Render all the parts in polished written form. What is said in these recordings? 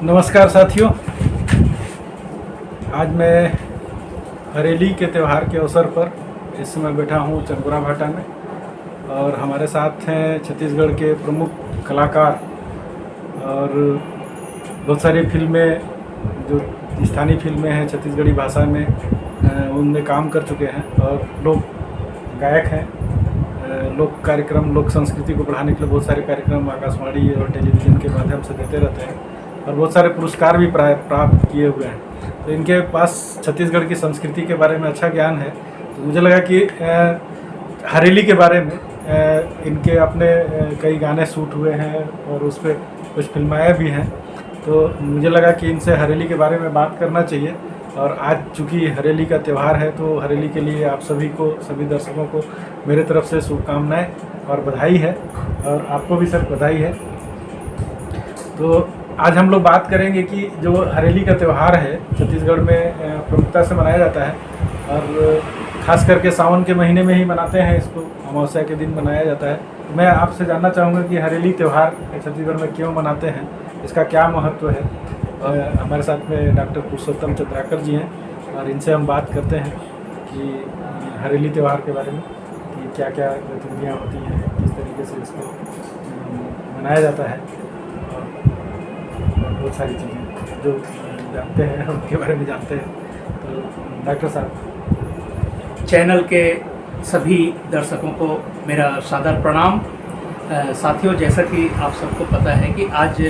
नमस्कार साथियों, आज मैं हरेली के त्यौहार के अवसर पर इस समय बैठा हूँ चंदपुरा भाटा में और हमारे साथ हैं छत्तीसगढ़ के प्रमुख कलाकार और बहुत सारी फिल्में जो स्थानीय फिल्में हैं छत्तीसगढ़ी भाषा में उनमें काम कर चुके हैं और लोग गायक हैं। लोक कार्यक्रम, लोक संस्कृति को बढ़ाने के लिए बहुत सारे कार्यक्रम आकाशवाणी और टेलीविज़न के माध्यम से देते रहते हैं और बहुत सारे पुरस्कार भी प्राप्त किए हुए हैं। तो इनके पास छत्तीसगढ़ की संस्कृति के बारे में अच्छा ज्ञान है, तो मुझे लगा कि हरेली के बारे में इनके अपने कई गाने शूट हुए हैं और उस पर कुछ फिल्माएँ भी हैं, तो मुझे लगा कि इनसे हरेली के बारे में बात करना चाहिए। और आज चूँकि हरेली का त्यौहार है तो हरेली के लिए आप सभी को, सभी दर्शकों को मेरे तरफ से शुभकामनाएँ और बधाई है, और आपको भी सर बधाई है। तो आज हम लोग बात करेंगे कि जो हरेली का त्यौहार है छत्तीसगढ़ में प्रमुखता से मनाया जाता है और ख़ास करके सावन के महीने में ही मनाते हैं इसको, अमावस्या के दिन मनाया जाता है। मैं आपसे जानना चाहूँगा कि हरेली त्यौहार छत्तीसगढ़ में क्यों मनाते हैं, इसका क्या महत्व है। हमारे साथ में डॉक्टर पुरुषोत्तम चंद्राकर जी हैं और इनसे हम बात करते हैं कि हरेली त्यौहार के बारे में कि क्या क्या गतिविधियाँ होती हैं, किस तरीके से इसको मनाया जाता है और बहुत सारी चीज़ें जो जानते हैं उनके बारे में जानते हैं। तो डॉक्टर साहब, चैनल के सभी दर्शकों को मेरा सादर प्रणाम। साथियों, जैसा कि आप सबको पता है कि आज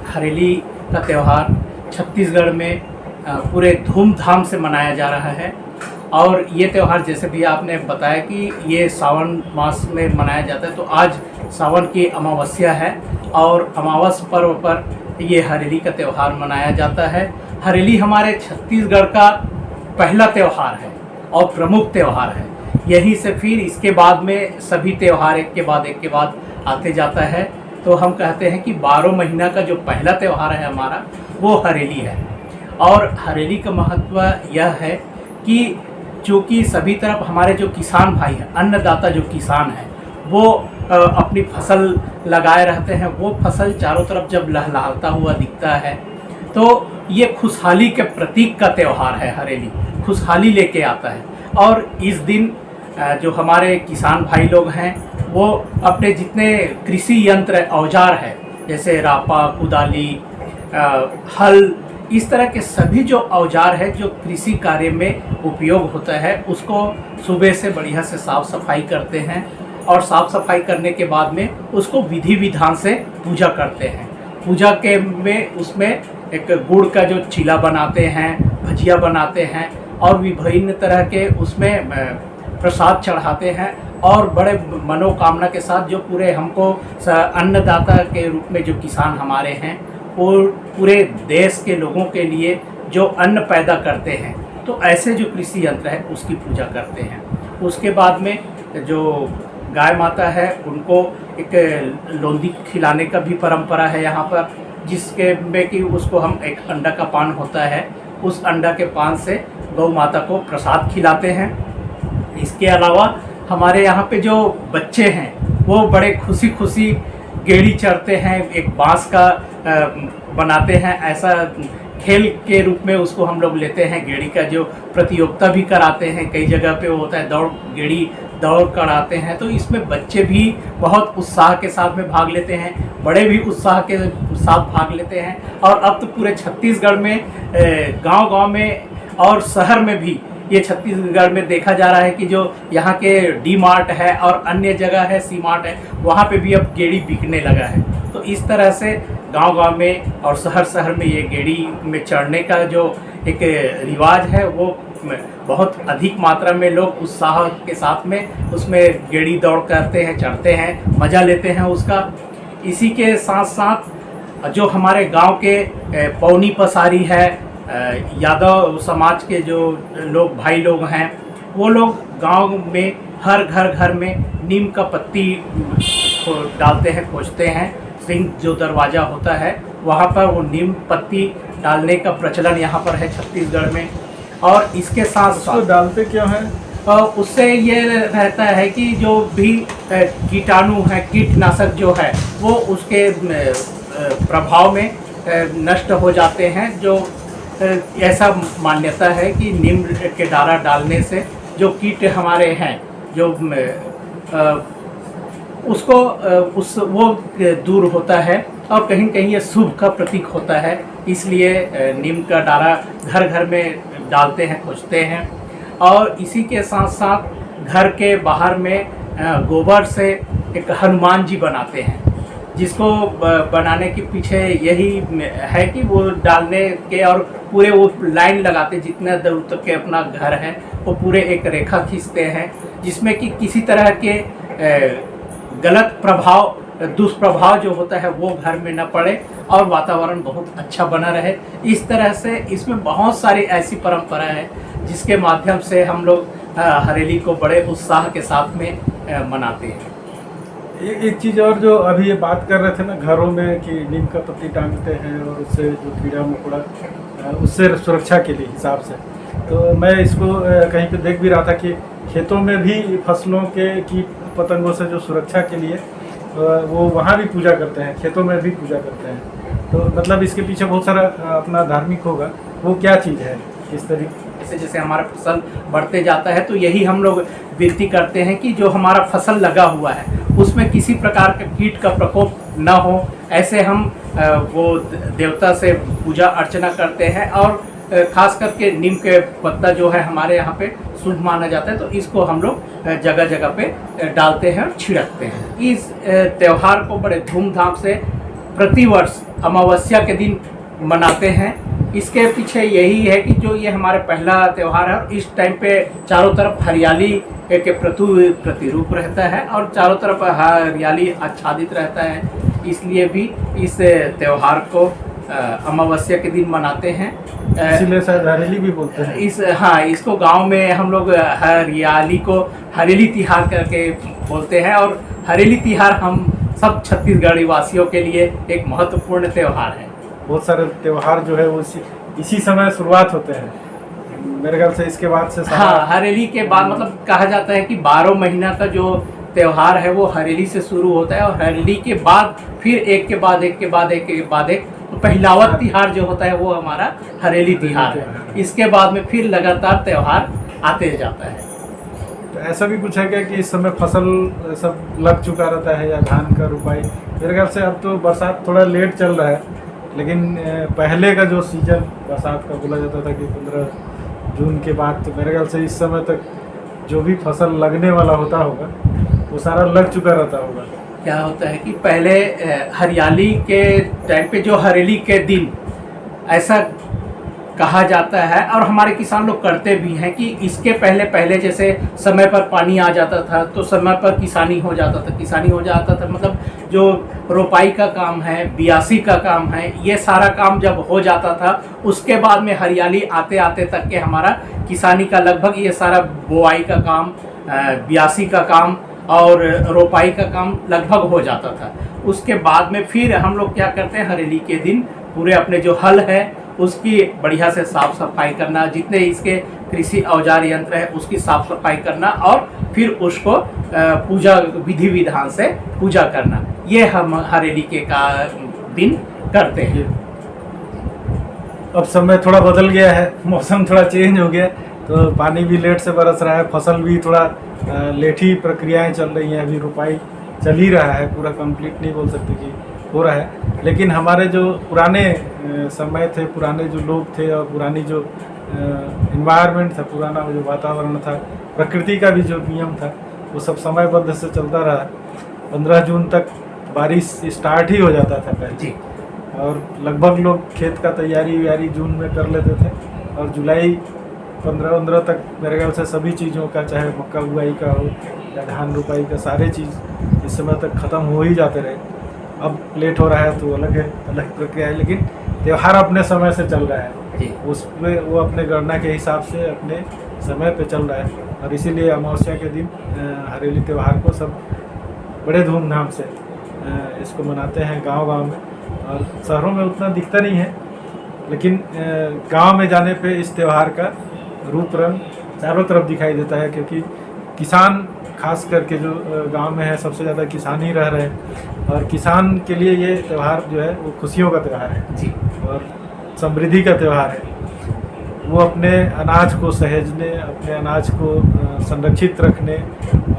हरेली का त्यौहार छत्तीसगढ़ में पूरे धूमधाम से मनाया जा रहा है और ये त्यौहार जैसे भी आपने बताया कि ये सावन मास में मनाया जाता है, तो आज सावन की अमावस्या है और अमावस पर्व पर ये हरेली का त्यौहार मनाया जाता है। हरेली हमारे छत्तीसगढ़ का पहला त्यौहार है और प्रमुख त्यौहार है। यहीं से फिर इसके बाद में सभी त्यौहार एक के बाद आते जाता है। तो हम कहते हैं कि 12 महीना का जो पहला त्यौहार है हमारा, वो हरेली है। और हरेली का महत्व यह है कि चूँकि सभी तरफ हमारे जो किसान भाई हैं, अन्नदाता जो किसान हैं, वो अपनी फसल लगाए रहते हैं। वो फसल चारों तरफ जब लहलहाता हुआ दिखता है तो ये खुशहाली के प्रतीक का त्यौहार है। हरेली खुशहाली लेके आता है और इस दिन जो हमारे किसान भाई लोग हैं वो अपने जितने कृषि यंत्र औजार है, जैसे रापा, कुदाली, हल, इस तरह के सभी जो औजार है जो कृषि कार्य में उपयोग होता है, उसको सुबह से बढ़िया से साफ़ सफाई करते हैं और साफ़ सफाई करने के बाद में उसको विधि विधान से पूजा करते हैं। पूजा के में उसमें एक गुड़ का जो चीला बनाते हैं, भजिया बनाते हैं और विभिन्न तरह के उसमें प्रसाद चढ़ाते हैं और बड़े मनोकामना के साथ जो पूरे हमको अन्नदाता के रूप में जो किसान हमारे हैं और पूरे देश के लोगों के लिए जो अन्न पैदा करते हैं, तो ऐसे जो कृषि यंत्र है उसकी पूजा करते हैं। उसके बाद में जो गाय माता है उनको एक लोंदी खिलाने का भी परंपरा है यहाँ पर, जिसके में कि उसको हम एक अंडा का पान होता है, उस अंडा के पान से गौ माता को प्रसाद खिलाते हैं। इसके अलावा हमारे यहाँ पे जो बच्चे हैं वो बड़े खुशी खुशी गेड़ी चढ़ते हैं, एक बांस का बनाते हैं, ऐसा खेल के रूप में उसको हम लोग लेते हैं। गेड़ी का जो प्रतियोगिता भी कराते हैं, कई जगह पे वो होता है दौड़, गेड़ी दौड़ कराते हैं, तो इसमें बच्चे भी बहुत उत्साह के साथ में भाग लेते हैं, बड़े भी उत्साह के साथ भाग लेते हैं। और अब तो पूरे छत्तीसगढ़ में गांव-गांव में और शहर में भी ये छत्तीसगढ़ में देखा जा रहा है कि जो यहाँ के डी मार्ट है और अन्य जगह है सी मार्ट है, वहाँ पे भी अब गेड़ी बिकने लगा है। तो इस तरह से गांव-गांव में और शहर में ये गेड़ी में चढ़ने का जो एक रिवाज है वो बहुत अधिक मात्रा में लोग उत्साह के साथ में उसमें गेड़ी दौड़ करते हैं, चढ़ते हैं, मज़ा लेते हैं उसका। इसी के साथ साथ जो हमारे गांव के पौनी पसारी है, यादव समाज के जो लोग भाई लोग हैं, वो लोग गांव में हर घर में नीम का पत्ती डालते हैं, खोजते हैं। सिंह जो दरवाज़ा होता है वहाँ पर वो नीम पत्ती डालने का प्रचलन यहाँ पर है छत्तीसगढ़ में। और इसके साथ साथ डालते क्यों हैं? उससे ये रहता है कि जो भी कीटाणु है, कीटनाशक जो है, वो उसके प्रभाव में नष्ट हो जाते हैं। जो ऐसा मान्यता है कि नीम के डारा डालने से जो कीट हमारे हैं जो उसको उस वो दूर होता है और कहीं कहीं ये शुभ का प्रतीक होता है। इसलिए नीम का डारा घर घर में डालते हैं, खोजते हैं। और इसी के साथ साथ घर के बाहर में गोबर से एक हनुमान जी बनाते हैं, जिसको बनाने के पीछे यही है कि वो डालने के और पूरे वो लाइन लगाते, जितने दूर तक के अपना घर है वो पूरे एक रेखा खींचते हैं, जिसमें कि किसी तरह के गलत प्रभाव, दुष्प्रभाव जो होता है वो घर में न पड़े और वातावरण बहुत अच्छा बना रहे। इस तरह से इसमें बहुत सारी ऐसी परंपरा है जिसके माध्यम से हम लोग हरेली को बड़े उत्साह के साथ में मनाते हैं। एक चीज़ और जो अभी ये बात कर रहे थे ना, घरों में कि नीम का पत्ती टांगते हैं और उससे जो कीड़ा मकोड़ा उससे सुरक्षा के लिए हिसाब से, तो मैं इसको कहीं पे देख भी रहा था कि खेतों में भी फसलों के कीट पतंगों से जो सुरक्षा के लिए वो वहाँ भी पूजा करते हैं, खेतों में भी पूजा करते हैं। तो मतलब इसके पीछे बहुत सारा अपना धार्मिक होगा। वो क्या चीज़ है, किस तरीके जैसे हमारा फसल बढ़ते जाता है तो यही हम लोग विनती करते हैं कि जो हमारा फसल लगा हुआ है उसमें किसी प्रकार के कीट का प्रकोप न हो, ऐसे हम वो देवता से पूजा अर्चना करते हैं। और खास करके नीम के पत्ता जो है हमारे यहाँ पे शुभ माना जाता है, तो इसको हम लोग जगह जगह पे डालते हैं और छिड़कते हैं। इस त्यौहार को बड़े धूमधाम से प्रतिवर्ष अमावस्या के दिन मनाते हैं। इसके पीछे यही है कि जो ये हमारे पहला त्यौहार है और इस टाइम पे चारों तरफ हरियाली के प्रतिरूप रहता है और चारों तरफ हरियाली आच्छादित रहता है, इसलिए भी इस त्यौहार को अमावस्या के दिन मनाते हैं। इसीलिए शायद हरेली भी बोलते हैं। हाँ, इसको गांव में हम लोग हरियाली को हरेली तिहार करके बोलते हैं। और हरेली तिहार हम सब छत्तीसगढ़ी वासियों के लिए एक महत्वपूर्ण त्यौहार है। बहुत सारे त्यौहार जो है वो इसी समय शुरुआत होते हैं मेरे ख्याल से। इसके बाद से हाँ, हरेली के बाद मतलब कहा जाता है कि 12 महीना का जो त्यौहार है वो हरेली से शुरू होता है और हरेली के बाद फिर एक के बाद एक के बाद एक के बाद एक तो पहलावत तिहार जो होता है वो हमारा हरेली तिहार है। इसके बाद में फिर लगातार त्यौहार आते जाता है। तो ऐसा भी कुछ है क्या कि इस समय फसल सब लग चुका रहता है या धान का रुपाई? मेरे ख्याल से अब तो बरसात थोड़ा लेट चल रहा है, लेकिन पहले का जो सीजन बरसात का बोला जाता था कि 15 जून के बाद, तो मेरे ख्याल से इस समय तक जो भी फसल लगने वाला होता होगा वो सारा लग चुका रहता होगा। क्या होता है कि पहले हरियाली के टाइम पे जो हरेली के दिन ऐसा कहा जाता है और हमारे किसान लोग करते भी हैं कि इसके पहले जैसे समय पर पानी आ जाता था तो समय पर किसानी हो जाता था मतलब जो रोपाई का काम है, बियासी का काम है, ये सारा काम जब हो जाता था उसके बाद में हरियाली आते आते तक के हमारा किसानी का लगभग ये सारा बुआई का काम, बियासी का काम और रोपाई का काम लगभग हो जाता था। उसके बाद में फिर हम लोग क्या करते हैं, हरेली के दिन पूरे अपने जो हल है उसकी बढ़िया से साफ सफाई करना, जितने इसके कृषि औजार यंत्र है उसकी साफ सफाई करना और फिर उसको पूजा विधि विधान से पूजा करना, ये हम हरेली के का दिन करते हैं। अब समय थोड़ा बदल गया है, मौसम थोड़ा चेंज हो गया, तो पानी भी लेट से बरस रहा है, फसल भी थोड़ा लेट ही प्रक्रियाएं चल रही हैं। अभी रुपाई चल ही रहा है, पूरा कंप्लीट नहीं बोल सकते कि हो रहा है, लेकिन हमारे जो पुराने समय थे, पुराने जो लोग थे और पुरानी जो इन्वायरमेंट था, पुराना जो वातावरण था, प्रकृति का भी जो नियम था, वो सब समयबद्ध से चलता रहा। 15 जून तक बारिश स्टार्ट ही हो जाता था पहले जी, और लगभग लोग खेत का तैयारी जून में कर लेते थे और जुलाई 15 तक मेरे ख्याल से सभी चीज़ों का, चाहे मक्का बुआई का हो या धान रुपाई का, सारे चीज़ इस समय तक ख़त्म हो ही जाते रहे। अब लेट हो रहा है तो अलग है, अलग प्रक्रिया है, लेकिन त्यौहार अपने समय से चल रहा है, उसमें वो अपने गणना के हिसाब से अपने समय पे चल रहा है। और इसीलिए अमावस्या के दिन हरेली त्यौहार को सब बड़े धूमधाम से इसको मनाते हैं गांव-गांव में। और शहरों में उतना दिखता नहीं है, लेकिन गांव में जाने पे इस त्यौहार का रूप रंग चारों तरफ दिखाई देता है, क्योंकि किसान खास करके जो गांव में है सबसे ज़्यादा किसान ही रह रहे हैं, और किसान के लिए ये त्यौहार जो है वो खुशियों का त्यौहार है जी। और समृद्धि का त्यौहार है। वो अपने अनाज को सहेजने, अपने अनाज को संरक्षित रखने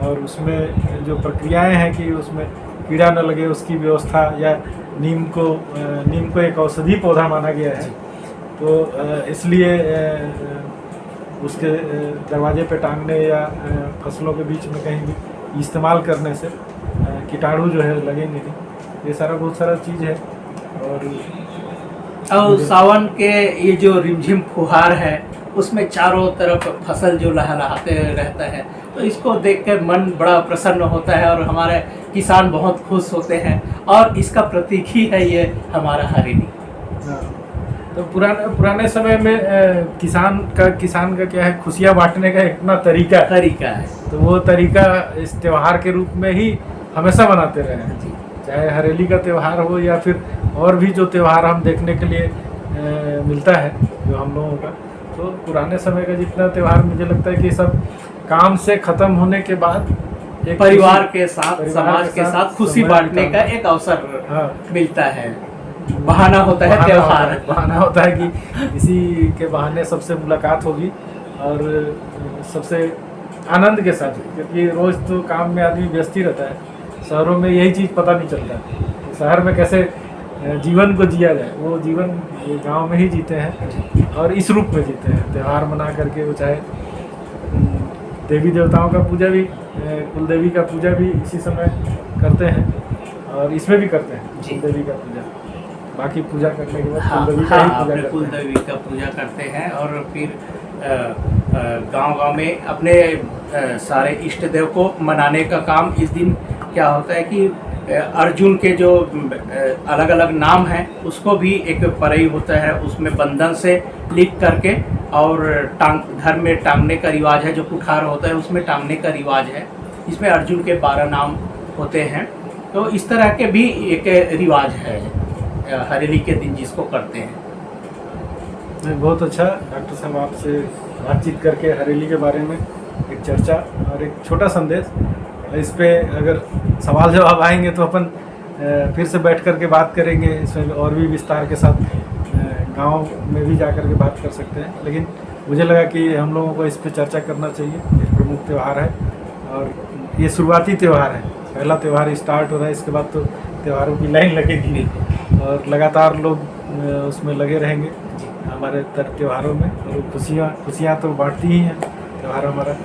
और उसमें जो प्रक्रियाएं हैं कि उसमें कीड़ा न लगे उसकी व्यवस्था, या नीम को एक औषधि पौधा माना गया है, तो इसलिए उसके दरवाजे पे टांगने या फसलों के बीच में कहीं भी इस्तेमाल करने से कीटाणु जो है लगेंगे नहीं। ये सारा बहुत सारा चीज़ है। और सावन के ये जो रिमझिम फुहार है उसमें चारों तरफ फसल जो लहलहाते रहता है, तो इसको देखकर मन बड़ा प्रसन्न होता है और हमारे किसान बहुत खुश होते हैं, और इसका प्रतीक ही है ये हमारा हरेली। हाँ, तो पुराने समय में किसान का क्या है, खुशियाँ बांटने का एक अपना तरीका है, तो वो तरीका इस त्यौहार के रूप में ही हमेशा मनाते रहे हैं जी। चाहे हरेली का त्यौहार हो या फिर और भी जो त्यौहार हम देखने के लिए मिलता है जो हम लोगों का, तो पुराने समय का जितना त्यौहार मुझे लगता है कि सब काम से ख़त्म होने के बाद एक परिवार के साथ, समाज के साथ खुशी बांटने का एक अवसर मिलता है। बहाना होता है त्यौहार, बहाना होता है कि इसी के बहाने सबसे मुलाकात होगी और सबसे आनंद के साथ, क्योंकि रोज़ तो काम में आदमी व्यस्त ही रहता है। शहरों में यही चीज़ पता नहीं चलता, शहर में कैसे जीवन को जिया जाए, वो जीवन गांव में ही जीते हैं और इस रूप में जीते हैं, त्यौहार मना करके। वो चाहे देवी देवताओं का पूजा भी, कुल देवी का पूजा भी इसी समय करते हैं और इसमें भी करते हैं कुल देवी का पूजा। बाकी पूजा करने के बाद कुल देवी का पूजा करते हैं और फिर गांव में अपने सारे इष्ट देव को मनाने का काम। इस दिन क्या होता है कि अर्जुन के जो अलग अलग नाम हैं उसको भी एक परई होता है, उसमें बंधन से लिख करके और घर में टांगने का रिवाज है। जो कुठार होता है उसमें टांगने का रिवाज है, इसमें अर्जुन के 12 नाम होते हैं। तो इस तरह के भी एक रिवाज है हरेली के दिन जिसको करते हैं। बहुत अच्छा डॉक्टर साहब, आपसे बातचीत करके हरेली के बारे में एक चर्चा और एक छोटा संदेश, इस पे अगर सवाल जवाब आएंगे तो अपन फिर से बैठ कर के बात करेंगे, इसमें और भी विस्तार के साथ गांव में भी जा कर के बात कर सकते हैं। लेकिन मुझे लगा कि हम लोगों को इस पे चर्चा करना चाहिए। ये प्रमुख त्यौहार है और ये शुरुआती त्यौहार है, पहला त्यौहार स्टार्ट हो रहा है, इसके बाद तो त्योहारों की लाइन लगेगी और लगातार लोग उसमें लगे रहेंगे हमारे त्योहारों में, और खुशियाँ तो बांटती ही हैं त्यौहार हमारा।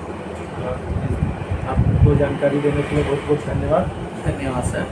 आपको जानकारी देने के लिए बहुत बहुत धन्यवाद। धन्यवाद सर।